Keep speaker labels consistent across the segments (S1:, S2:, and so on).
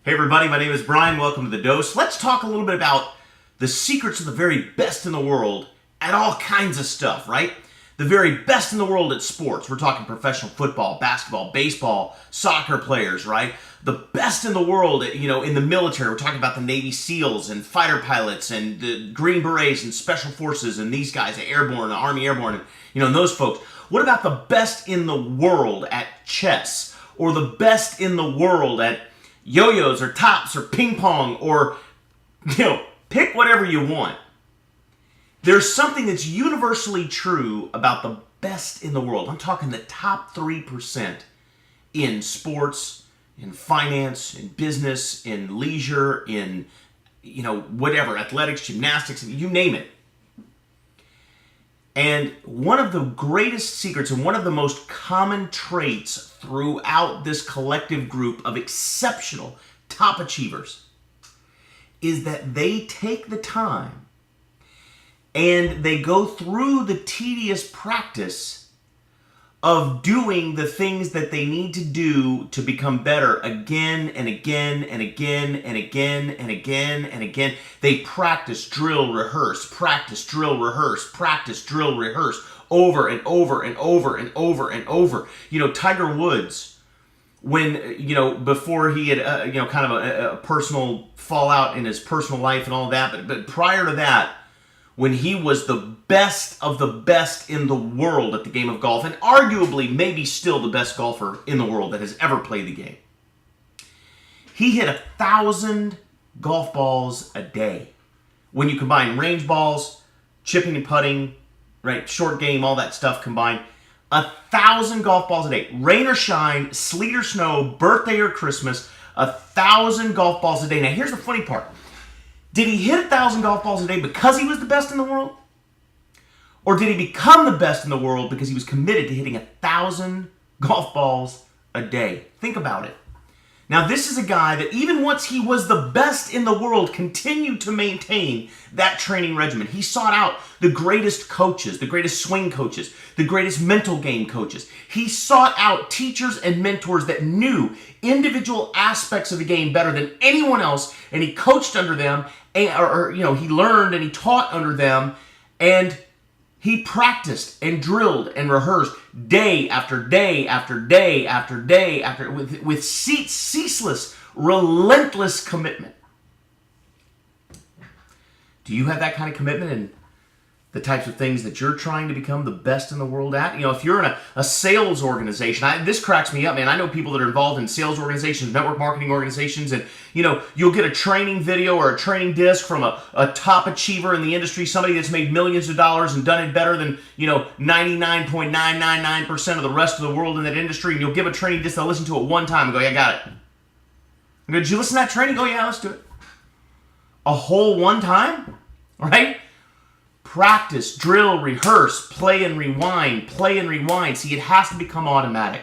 S1: Hey everybody, my name is Brian. Welcome to The Dose. Let's talk a little bit about the secrets of the very best in the world at all kinds of stuff, right? The very best in the world at sports. We're talking professional football, basketball, baseball, soccer players, right? The best in the world, in the military. We're talking about the Navy SEALs and fighter pilots and the Green Berets and Special Forces and these guys, the Airborne, the Army Airborne, and those folks. What about the best in the world at chess? Or the best in the world at yo-yos or tops or ping pong or, pick whatever you want. There's something that's universally true about the best in the world. I'm talking the top 3% in sports, in finance, in business, in leisure, in, whatever, athletics, gymnastics, you name it. And one of the greatest secrets and one of the most common traits throughout this collective group of exceptional top achievers is that they take the time and they go through the tedious practice of doing the things that they need to do to become better again and again and again and again and again and again. They practice, drill, rehearse, practice, drill, rehearse, practice, drill, rehearse, over and over and over and over and over. Tiger Woods, when, before he had, kind of a personal fallout in his personal life and all that, but prior to that, when he was the best of the best in the world at the game of golf, and arguably maybe still the best golfer in the world that has ever played the game. He hit 1,000 golf balls a day. When you combine range balls, chipping and putting, right, short game, all that stuff combined, 1,000 golf balls a day. Rain or shine, sleet or snow, birthday or Christmas, 1,000 golf balls a day. Now here's the funny part. Did he hit 1,000 golf balls a day because he was the best in the world? Or did he become the best in the world because he was committed to hitting 1,000 golf balls a day? Think about it. Now, this is a guy that even once he was the best in the world, continued to maintain that training regimen. He sought out the greatest coaches, the greatest swing coaches, the greatest mental game coaches. He sought out teachers and mentors that knew individual aspects of the game better than anyone else, and he coached under them, he learned and he taught under them, and he practiced and drilled and rehearsed day after day after day after day with ceaseless, relentless commitment. Do you have that kind of commitment in the types of things that you're trying to become the best in the world at? If you're in a sales organization, this cracks me up, man. I know people that are involved in sales organizations, network marketing organizations, and you'll get a training video or a training disc from a top achiever in the industry, somebody that's made millions of dollars and done it better than 99.999% of the rest of the world in that industry, and you'll give a training disc, they'll listen to it one time and go, yeah, I got it. I go, did you listen to that training? Oh yeah, let's do it. A whole one time? Right? Practice, drill, rehearse, play and rewind, play and rewind. See, it has to become automatic.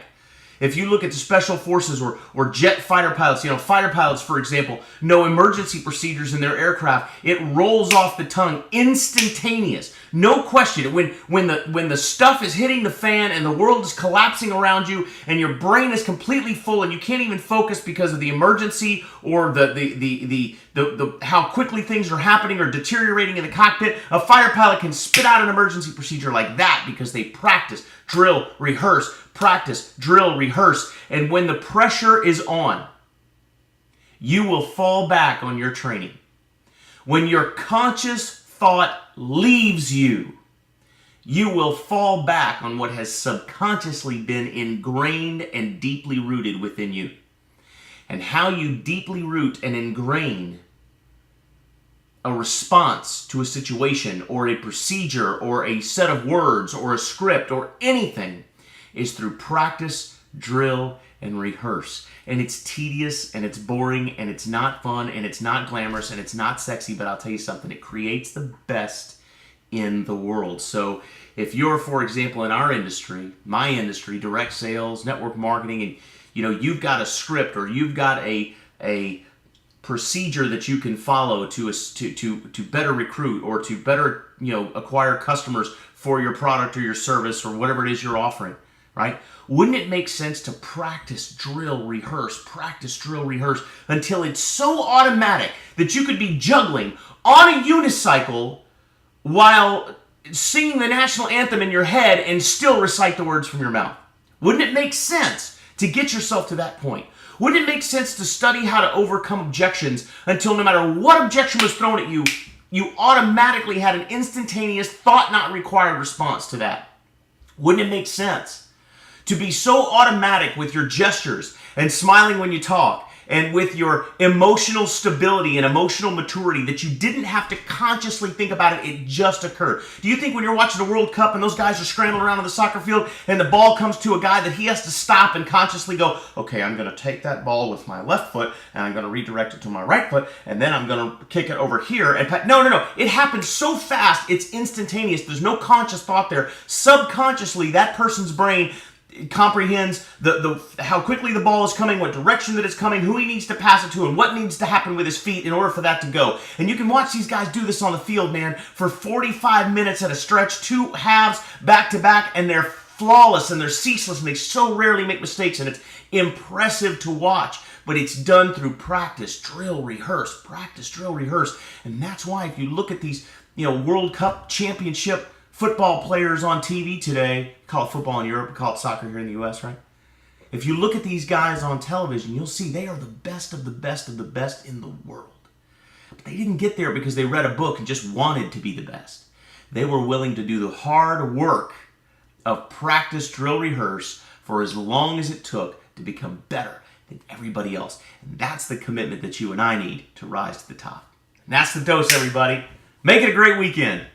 S1: If you look at the special forces or jet fighter pilots, fighter pilots, for example, know emergency procedures in their aircraft. It rolls off the tongue, instantaneous. No question. When the stuff is hitting the fan and the world is collapsing around you and your brain is completely full and you can't even focus because of the emergency or the how quickly things are happening or deteriorating in the cockpit, a fighter pilot can spit out an emergency procedure like that because they practice, drill, rehearse, practice, drill, rehearse, and when the pressure is on, you will fall back on your training. When your conscious thought leaves you, you will fall back on what has subconsciously been ingrained and deeply rooted within you. And how you deeply root and ingrain a response to a situation or a procedure or a set of words or a script or anything is through practice, drill, and rehearse. And it's tedious, and it's boring, and it's not fun, and it's not glamorous, and it's not sexy, but I'll tell you something, it creates the best in the world. So if you're, for example, in our industry, my industry, direct sales, network marketing, and you've got a script or you've got a procedure that you can follow to better recruit or to better acquire customers for your product or your service or whatever it is you're offering, right? Wouldn't it make sense to practice, drill, rehearse, until it's so automatic that you could be juggling on a unicycle while singing the national anthem in your head and still recite the words from your mouth? Wouldn't it make sense to get yourself to that point? Wouldn't it make sense to study how to overcome objections until no matter what objection was thrown at you, you automatically had an instantaneous, thought not required response to that? Wouldn't it make sense to be so automatic with your gestures and smiling when you talk and with your emotional stability and emotional maturity that you didn't have to consciously think about it, it just occurred? Do you think when you're watching the World Cup and those guys are scrambling around on the soccer field and the ball comes to a guy that he has to stop and consciously go, okay, I'm going to take that ball with my left foot and I'm going to redirect it to my right foot and then I'm going to kick it over here and no. It happens so fast, it's instantaneous. There's no conscious thought there. Subconsciously, that person's brain comprehends how quickly the ball is coming, what direction that it's coming, who he needs to pass it to, and what needs to happen with his feet in order for that to go. And you can watch these guys do this on the field, man, for 45 minutes at a stretch, 2 halves back to back, and they're flawless and they're ceaseless and they so rarely make mistakes, and it's impressive to watch. But it's done through practice, drill, rehearse, practice, drill, rehearse. And that's why if you look at these, World Cup championship football players on TV today, call it football in Europe, call it soccer here in the U.S., right? If you look at these guys on television, you'll see they are the best of the best of the best in the world. But they didn't get there because they read a book and just wanted to be the best. They were willing to do the hard work of practice, drill, rehearse for as long as it took to become better than everybody else. And that's the commitment that you and I need to rise to the top. And that's the dose, everybody. Make it a great weekend.